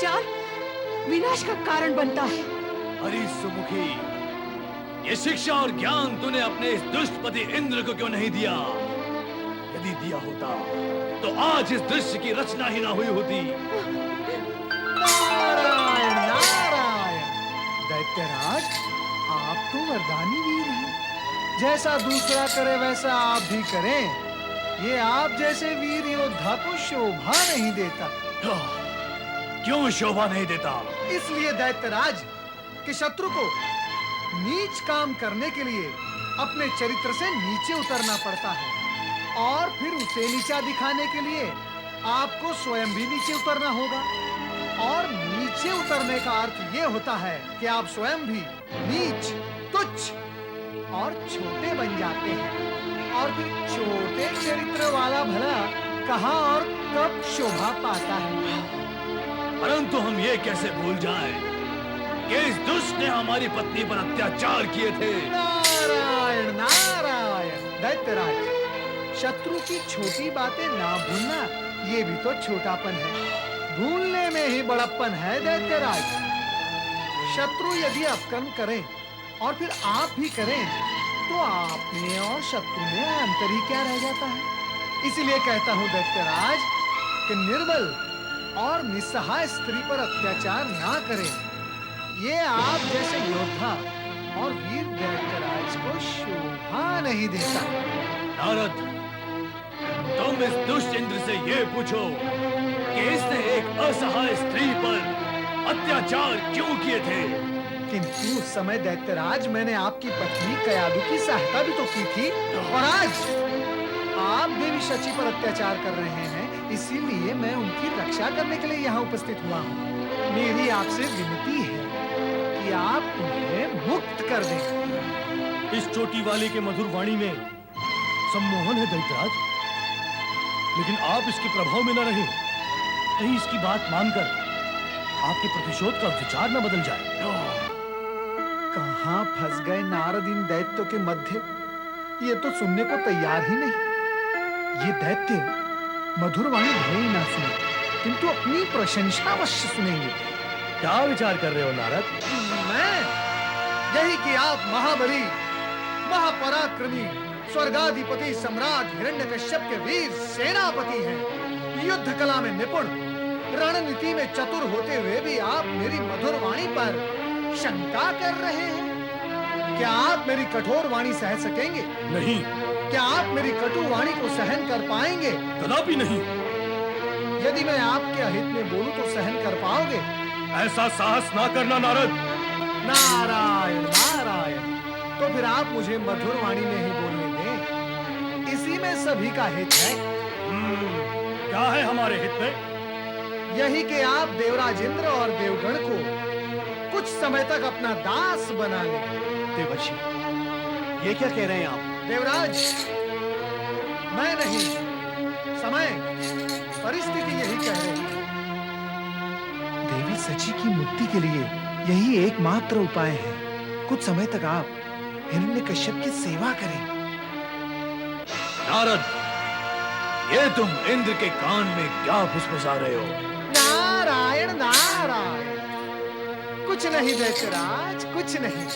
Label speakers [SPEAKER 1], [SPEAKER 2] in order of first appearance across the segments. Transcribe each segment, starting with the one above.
[SPEAKER 1] अत्याचार विनाश का कारण बनता है।
[SPEAKER 2] अरे सुमुखी, ये शिक्षा और ज्ञान तूने अपने इस दुष्ट पति इंद्र को क्यों नहीं दिया? यदि दिया होता तो आज इस दृश्य की रचना ही ना हुई होती।
[SPEAKER 3] नारायण नारायण। दैत्यराज, आप तो वरदानी वीर हैं। जैसा दूसरा करे वैसा आप भी करें। ये आप जैसे वीर योद्धा को शोभा नहीं देता।
[SPEAKER 2] क्यों शोभा नहीं देता?
[SPEAKER 3] इसलिए दैत्यराज कि शत्रु को नीच काम करने के लिए अपने चरित्र से नीचे उतरना पड़ता है, और फिर उसे नीचा दिखाने के लिए आपको स्वयं भी नीचे उतरना होगा। और नीचे उतरने का अर्थ ये होता है कि आप स्वयं भी नीच, तुच्छ और छोटे बन जाते हैं। और फिर छोटे चरित्र वाला भला कहां और कब शोभा पाता है?
[SPEAKER 2] परंतु हम ये कैसे भूल जाएं कि इस दुष्ट ने हमारी पत्नी पर अत्याचार किए थे।
[SPEAKER 3] नारायण नारायण। दैत्यराज, शत्रु की छोटी बातें ना भूलना ये भी तो छोटापन है। भूलने में ही बड़प्पन है दैत्यराज। शत्रु यदि अपकर्म करें और फिर आप भी करें तो आप में और शत्रु में अंतर ही क्या रह जाता है? इसीलिए कहता हूं दैत्यराज कि निर्बल और निस्सहाय स्त्री पर अत्याचार ना करें। ये आप जैसे योद्धा और वीर दैत्यराज को शोभा नहीं देता।
[SPEAKER 2] नारद, तुम इस दुष्ट इंद्र से ये पूछो कि इसने एक असहाय स्त्री पर अत्याचार क्यों किए थे।
[SPEAKER 3] किंतु उस समय दैत्यराज मैंने आपकी पत्नी कयादु की सहायता भी तो की थी, और आज आप देवी शची पर अत्याचार कर रहे हैं। इसीलिए मैं उनकी रक्षा करने के लिए यहाँ उपस्थित हुआ हूँ। मेरी आपसे विनती है कि आप उन्हें मुक्त कर दें।
[SPEAKER 4] इस चोटी वाले के मधुर वाणी में सम्मोहन है दैत्यराज, लेकिन आप इसके प्रभाव में न रहें। कहीं इसकी बात मानकर आपके प्रतिशोध का विचार न बदल जाए।
[SPEAKER 3] कहां फंस गए नारद इन दैत्यों के मध्य? ये तो सुनने को तैयार ही नहीं। ये दैत्य मधुर वाणी भले ही ना सुने, किंतु अपनी प्रशंसा अवश्य सुनेंगे।
[SPEAKER 4] क्या विचार कर रहे हो नारद?
[SPEAKER 3] मैं यही कि आप महाबली, महापराक्रमी, स्वर्गाधिपति सम्राट हिरण्यकश्यप के वीर सेनापति हैं। युद्ध कला में निपुण, रणनीति में चतुर होते हुए भी आप मेरी मधुर वाणी पर शंका कर रहे हैं। क्या आप मेरी कठोर वाणी सह सकेंगे?
[SPEAKER 4] नहीं।
[SPEAKER 3] क्या आप मेरी कटु वाणी को सहन कर पाएंगे?
[SPEAKER 4] कदापि नहीं।
[SPEAKER 3] यदि मैं आपके अहित में बोलूं तो सहन कर पाओगे?
[SPEAKER 4] ऐसा साहस ना करना नारद।
[SPEAKER 3] नारायण नारायण। तो फिर आप मुझे मधुर वाणी में ही बोलने दें। इसी में सभी का हित है।
[SPEAKER 4] क्या है हमारे हित में?
[SPEAKER 3] यही कि आप देवराज इंद्र और देवगण को कुछ समय तक अपना दास बना लें।
[SPEAKER 5] देवर्षि, ये क्या कह रहे हैं आप?
[SPEAKER 3] देवराज, मैं नहीं, समय, परिस्थिति यही कह रही है। देवी सची की मुक्ति के लिए यही एकमात्र उपाय है। कुछ समय तक आप हिरण्यकश्यप की सेवा करें।
[SPEAKER 2] नारद, ये तुम इंद्र के कान में क्या फुसफुसा रहे हो?
[SPEAKER 3] नारायण नारायण। कुछ नहीं दैत्यराज, कुछ नहीं।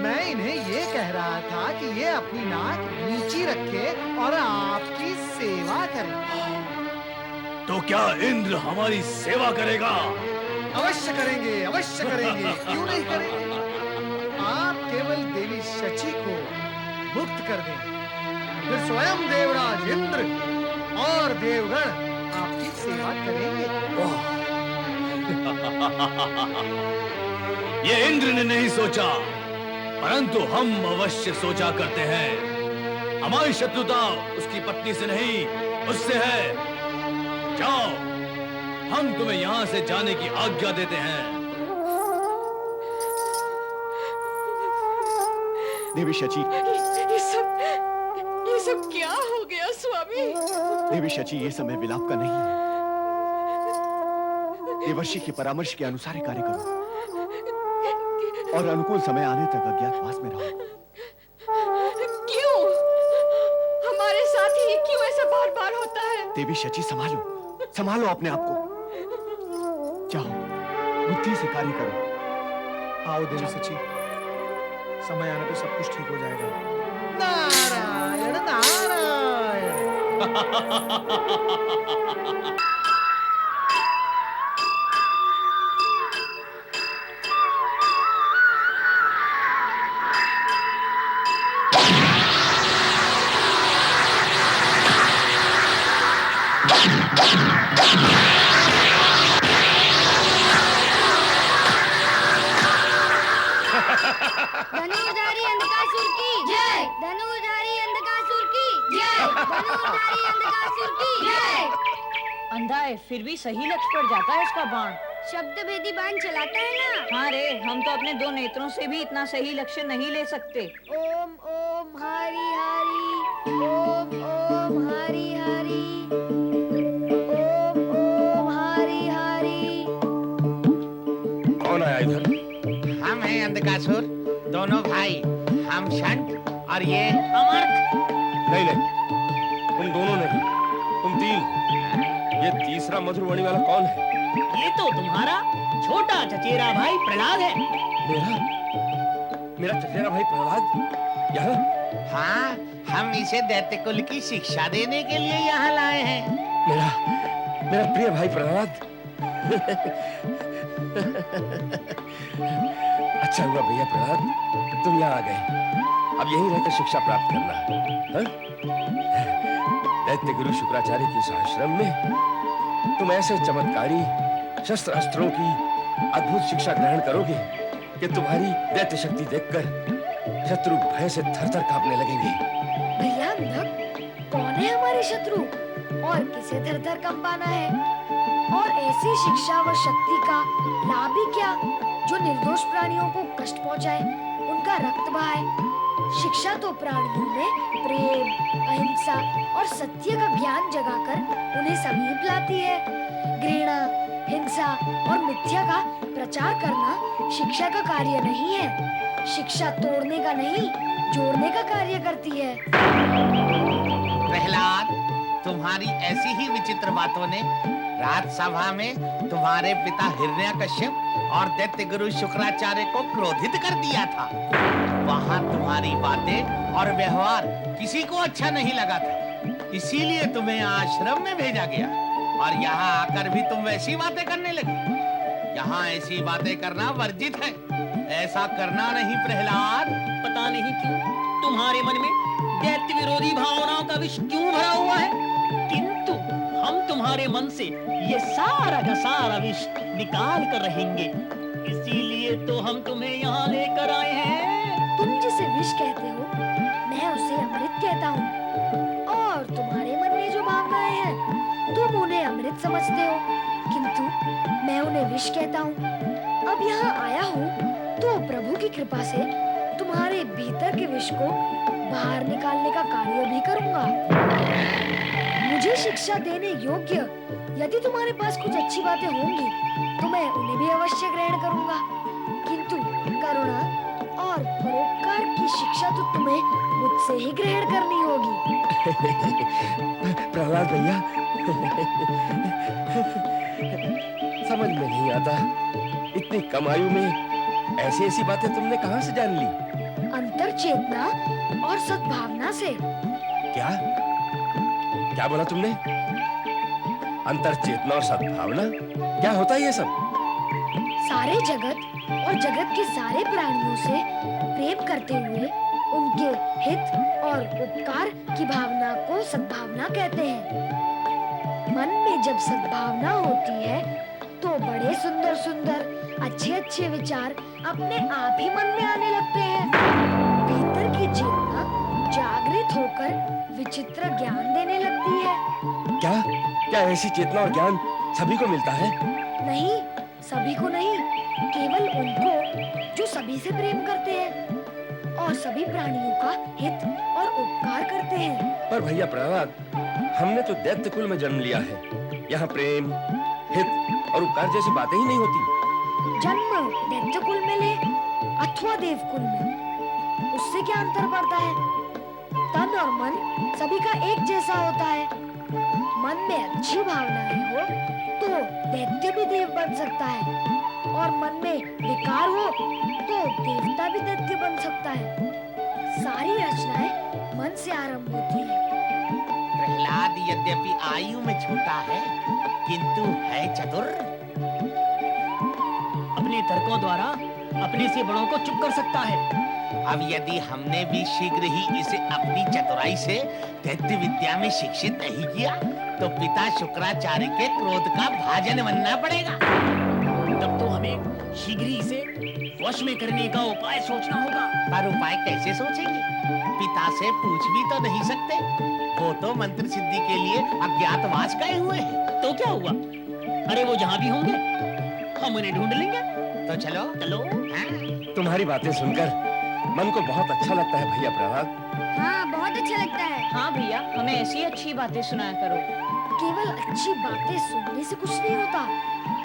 [SPEAKER 3] मैं इन्हें ये कह रहा था कि ये अपनी नाक नीची रखे और आपकी सेवा करे।
[SPEAKER 2] तो क्या इंद्र हमारी सेवा करेगा?
[SPEAKER 3] अवश्य करेंगे, अवश्य करेंगे। क्यों नहीं करेंगे? आप केवल देवी शची को मुक्त कर दें, फिर स्वयं देवराज इंद्र और देवगण आपकी सेवा करेंगे।
[SPEAKER 2] ये इंद्र ने नहीं सोचा, परंतु हम अवश्य सोचा करते हैं। हमारी शत्रुता उसकी पत्नी से नहीं, उससे है। जाओ, हम तुम्हें यहां से जाने की आज्ञा देते हैं।
[SPEAKER 5] देवी शची,
[SPEAKER 1] ये सब क्या हो गया स्वामी?
[SPEAKER 5] देवी शची, ये समय विलाप का नहीं है। देवर्षि के परामर्श के अनुसार ही कार्य करो और अनुकूल समय आने तक अज्ञातवास में रहो।
[SPEAKER 1] क्यों? हमारे साथ ही क्यों ऐसा बार-बार होता है?
[SPEAKER 5] देवी शची, संभालो, संभालो अपने आप को। जाओ, बुद्धि से कार्य करो।
[SPEAKER 3] आओ देवी सची, समय आने पे सब कुछ ठीक हो जाएगा। नारायण नारायण।
[SPEAKER 6] धनुर्धारी अंधकासुर की जय। धनुर्धारी अंधकासुर की जय। धनुर्धारी अंधकासुर की जय।
[SPEAKER 1] अंधा है फिर भी सही लक्ष्य पर जाता है उसका बाण।
[SPEAKER 6] शब्द भेदी बाण चलाता है ना।
[SPEAKER 1] हाँ रे, हम तो अपने 2 नेत्रों से भी इतना सही लक्ष्य नहीं ले सकते।
[SPEAKER 6] ओम ओम हरि हरि, ओम ओम हरि हरि, ओम ओम हरि हरि।
[SPEAKER 2] कौन आया इधर?
[SPEAKER 7] हम हैं अंधकासुर, दोनों भाई। हम शंट और ये अमर्क।
[SPEAKER 2] नहीं नहीं, तुम दोनों नहीं, तुम 3। ये तीसरा मधुरवाणी वाला कौन है?
[SPEAKER 8] ये तो तुम्हारा छोटा चचेरा भाई प्रहलाद है।
[SPEAKER 2] मेरा चचेरा भाई प्रहलाद यहाँ?
[SPEAKER 7] हाँ, हम इसे दैत्य कुल की शिक्षा देने के लिए यहाँ लाए हैं।
[SPEAKER 2] मेरा प्रिय भाई प्रहलाद। अच्छा हुआ भैया प्रहलाद, तुम यहाँ आ गए। अब यहीं रहकर शिक्षा प्राप्त करना। हाँ? दैत्य गुरु शुक्राचार्य की इस आश्रम में तुम ऐसे चमत्कारी शस्त्र अस्त्रों की अद्भुत शिक्षा ग्रहण करोगे कि तुम्हारी दैत्य शक्ति देखकर शत्रु भय से थर-थर कांपने लगेंगे।
[SPEAKER 6] भैया अंधक, कौन है हमारे शत्रु और किसे थर-थर कंपाना है? और ऐसी शिक्षा व शक्ति का लाभ ही क्या जो निर्दोष प्राणियों को कष्ट पहुंचाए, उनका रक्त बहाए। शिक्षा तो प्राणियों में प्रेम, अहिंसा और सत्य का ज्ञान जगाकर उन्हें समीप लाती है। घृणा, हिंसा और मिथ्या का प्रचार करना शिक्षा का कार्य नहीं है। शिक्षा तोड़ने का नहीं, जोड़ने का कार्य करती है।
[SPEAKER 7] प्रहलाद, तुम्हारी ऐसी ही विचित्र बातों ने राजसभा में तुम्हारे पिता हिरण्यकश्यप और दैत्य गुरु शुक्राचार्य को क्रोधित कर दिया था। वहाँ तुम्हारी बातें और व्यवहार किसी को अच्छा नहीं लगा था, इसीलिए तुम्हें आश्रम में भेजा गया। और यहाँ आकर भी तुम वैसी बातें करने लगे। यहाँ ऐसी बातें करना वर्जित है, ऐसा करना नहीं प्रहलाद।
[SPEAKER 8] पता नहीं क्यों तुम्हारे मन में दैत्य विरोधी भावनाओं का विष क्यों भरा हुआ है, किंतु हम तुम्हारे मन से ये सारा का सारा विष निकाल कर रहेंगे। इसीलिए तो हम तुम्हें यहाँ लेकर आए हैं।
[SPEAKER 6] तुम जिसे विष कहते हो, मैं उसे अमृत कहता हूँ। और तुम्हारे मन में जो भावनाएं हैं, तुम उन्हें अमृत समझते हो, किंतु मैं उन्हें विष कहता हूँ। अब यहाँ आया हूँ तो प्रभु की कृपा से तुम्हारे भीतर के विष को बाहर निकालने का कार्य भी करूँगा। मुझे शिक्षा देने योग्य यदि तुम्हारे पास कुछ अच्छी बातें होंगी तो मैं उन्हें भी अवश्य ग्रहण करूँगा, किंतु करुणा और परोपकार की शिक्षा तो तुम्हें मुझसे ही ग्रहण करनी होगी।
[SPEAKER 2] प्रहलाद भैया, समझ में नहीं आता, इतनी कम आयु में ऐसी ऐसी बातें तुमने कहाँ से जान ली?
[SPEAKER 6] अंतर चेतना और सद्भावना से।
[SPEAKER 2] क्या क्या बोला तुमने? अंतर चेतना और सद्भावना, क्या होता है ये सब?
[SPEAKER 6] सारे जगत और जगत के सारे प्राणियों से प्रेम करते हुए उनके हित और उपकार की भावना को सद्भावना कहते हैं। मन में जब सद्भावना होती है तो बड़े सुंदर सुंदर अच्छे अच्छे विचार अपने आप ही मन में आने लगते हैं। भीतर की चेतना जागृत होकर विचित्र ज्ञान देने लगती है।
[SPEAKER 2] क्या क्या ऐसी चेतना और ज्ञान सभी को मिलता है?
[SPEAKER 6] नहीं, सभी को नहीं, केवल उनको जो सभी से प्रेम करते हैं और सभी प्राणियों का हित और उपकार करते हैं।
[SPEAKER 2] पर भैया प्रहलाद, हमने तो दैत्य कुल में जन्म लिया है, यहाँ प्रेम, हित और उपकार जैसी बातें ही नहीं होती।
[SPEAKER 6] जन्म दैत्य कुल में ले अथवा देव कुल में, उससे क्या अंतर पड़ता है? तन और मन सभी का एक जैसा होता है। मन में अच्छी भावनाएं हो तो दैत्य भी देव बन सकता है, और मन में विकार हो तो देवता भी दैत्य बन सकता है। सारी रचनाएं मन से आरंभ होती है।
[SPEAKER 7] प्रहलाद यद्यपि आयु में छोटा है किंतु है चतुर।
[SPEAKER 8] अपने तर्कों द्वारा अपने से बड़ों को चुप कर सकता है।
[SPEAKER 7] अब यदि हमने भी शीघ्र ही इसे अपनी चतुराई से दैत्य विद्या में शिक्षित नहीं किया तो पिता शुक्राचार्य के क्रोध का भाजन बनना पड़ेगा।
[SPEAKER 8] तब तो हमें शीघ्र ही इसे वश में करने का उपाय सोचना होगा।
[SPEAKER 7] पर उपाय कैसे सोचेंगे? पिता से पूछ भी तो नहीं सकते, वो तो मंत्र सिद्धि के लिए अज्ञातवास गए हुए हैं।
[SPEAKER 8] तो क्या हुआ? अरे वो जहाँ भी होंगे हम उन्हें ढूंढ लेंगे।
[SPEAKER 7] तो चलो
[SPEAKER 8] चलो।
[SPEAKER 7] हाँ?
[SPEAKER 5] तुम्हारी बातें सुनकर मन को बहुत अच्छा लगता है भैया प्रहलाद।
[SPEAKER 6] हाँ, बहुत अच्छा लगता है।
[SPEAKER 1] हाँ भैया, हमें ऐसी अच्छी बातें सुनाया करो।
[SPEAKER 6] केवल अच्छी बातें सुनने से कुछ नहीं होता,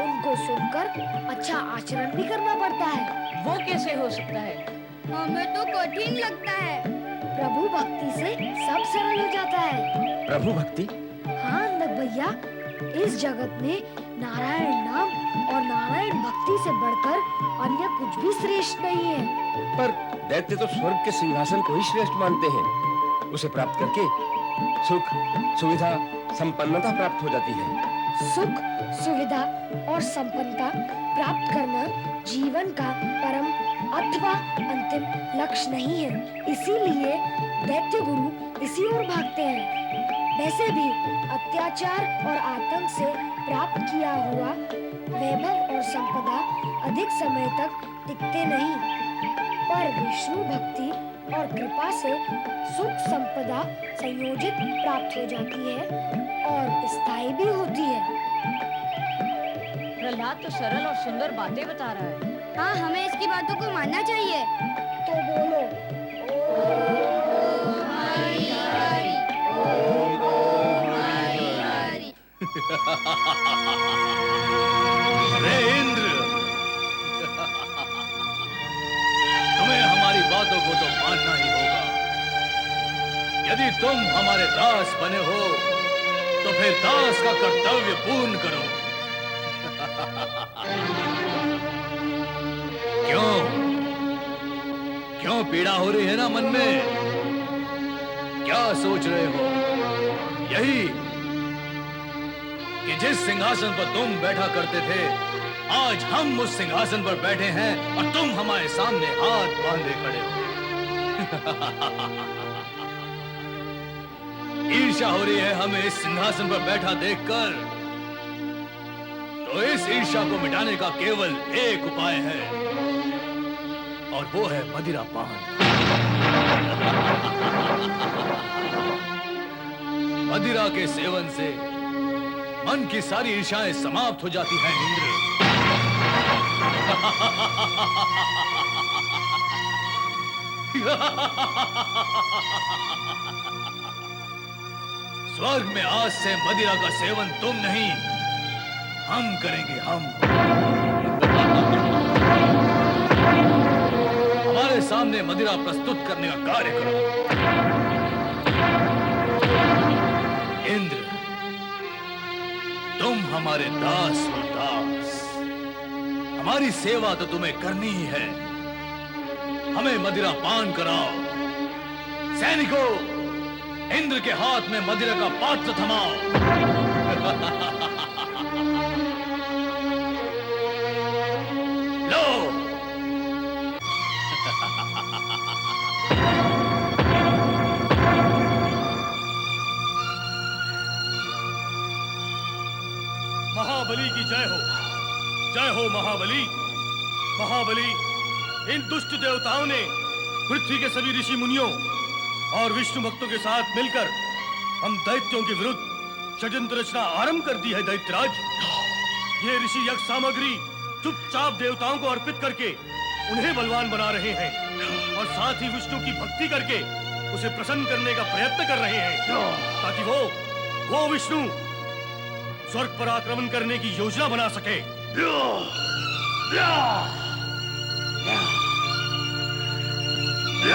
[SPEAKER 6] उनको सुनकर अच्छा आचरण भी करना पड़ता है।
[SPEAKER 1] वो कैसे हो सकता है?
[SPEAKER 6] हमें तो कठिन लगता है। प्रभु भक्ति से सब सरल हो जाता है।
[SPEAKER 5] प्रभु भक्ति?
[SPEAKER 6] हाँ नग भैया, इस जगत में नारायण नाम और नारायण भक्ति से बढ़कर अन्य कुछ भी श्रेष्ठ नहीं है।
[SPEAKER 5] पर दैत्य तो स्वर्ग के सिंहासन को ही श्रेष्ठ मानते हैं। उसे प्राप्त करके सुख, सुविधा, संपन्नता प्राप्त हो जाती है।
[SPEAKER 6] सुख, सुविधा और संपन्नता प्राप्त करना जीवन का परम अथवा अंतिम लक्ष्य नहीं है। इसीलिए दैत्य गुरु इसी ओर भागते हैं। वैसे भी अत्याचार और आतंक से प्राप्त किया हुआ वैभव और संपदा अधिक समय तक टिकते नहीं, पर विष्णु भक्ति और कृपा से सुख संपदा संयोजित प्राप्त हो जाती है और स्थायी भी होती है।
[SPEAKER 1] प्रहलाद तो सरल और सुंदर बातें बता रहा है।
[SPEAKER 6] हाँ, हमें इसकी बातों को मानना चाहिए। तो बोलो।
[SPEAKER 2] रे इंद्र, तुम्हें हमारी बातों को तो मानना ही होगा। यदि तुम हमारे दास बने हो तो फिर दास का कर्तव्य पूर्ण करो। क्यों क्यों पीड़ा हो रही है ना मन में? क्या सोच रहे हो? यही कि जिस सिंहासन पर तुम बैठा करते थे, आज हम उस सिंहासन पर बैठे हैं और तुम हमारे सामने हाथ बांधे खड़े हो। ईर्ष्या हो रही है हमें इस सिंहासन पर बैठा देखकर। तो इस ईर्ष्या को मिटाने का केवल एक उपाय है और वो है मदिरा पान। मदिरा के सेवन से मन की सारी ईर्ष्याएं समाप्त हो जाती हैं इंद्र। स्वर्ग में आज से मदिरा का सेवन तुम नहीं, हम करेंगे। हम हमारे सामने मदिरा प्रस्तुत करने का कार्य करो। इंद्र, तुम हमारे दास हो दास। हमारी सेवा तो तुम्हें करनी ही है। हमें मदिरा पान कराओ। सैनिकों, इंद्र के हाथ में मदिरा का पात्र थमाओ। लो।
[SPEAKER 4] महाबली की जय हो। जय हो महाबली। महाबली, इन दुष्ट देवताओं ने पृथ्वी के सभी ऋषि मुनियों और विष्णु भक्तों के साथ मिलकर हम दैत्यों के विरुद्ध षड्यंत्र रचना आरंभ कर दी है। दैत्यराज, ये ऋषि यज्ञ सामग्री चुपचाप देवताओं को अर्पित करके उन्हें बलवान बना रहे हैं और साथ ही विष्णु की भक्ति करके उसे प्रसन्न करने का प्रयत्न कर रहे हैं ताकि वो विष्णु स्वर्ग पर आक्रमण करने की योजना बना सके।
[SPEAKER 2] Yeah!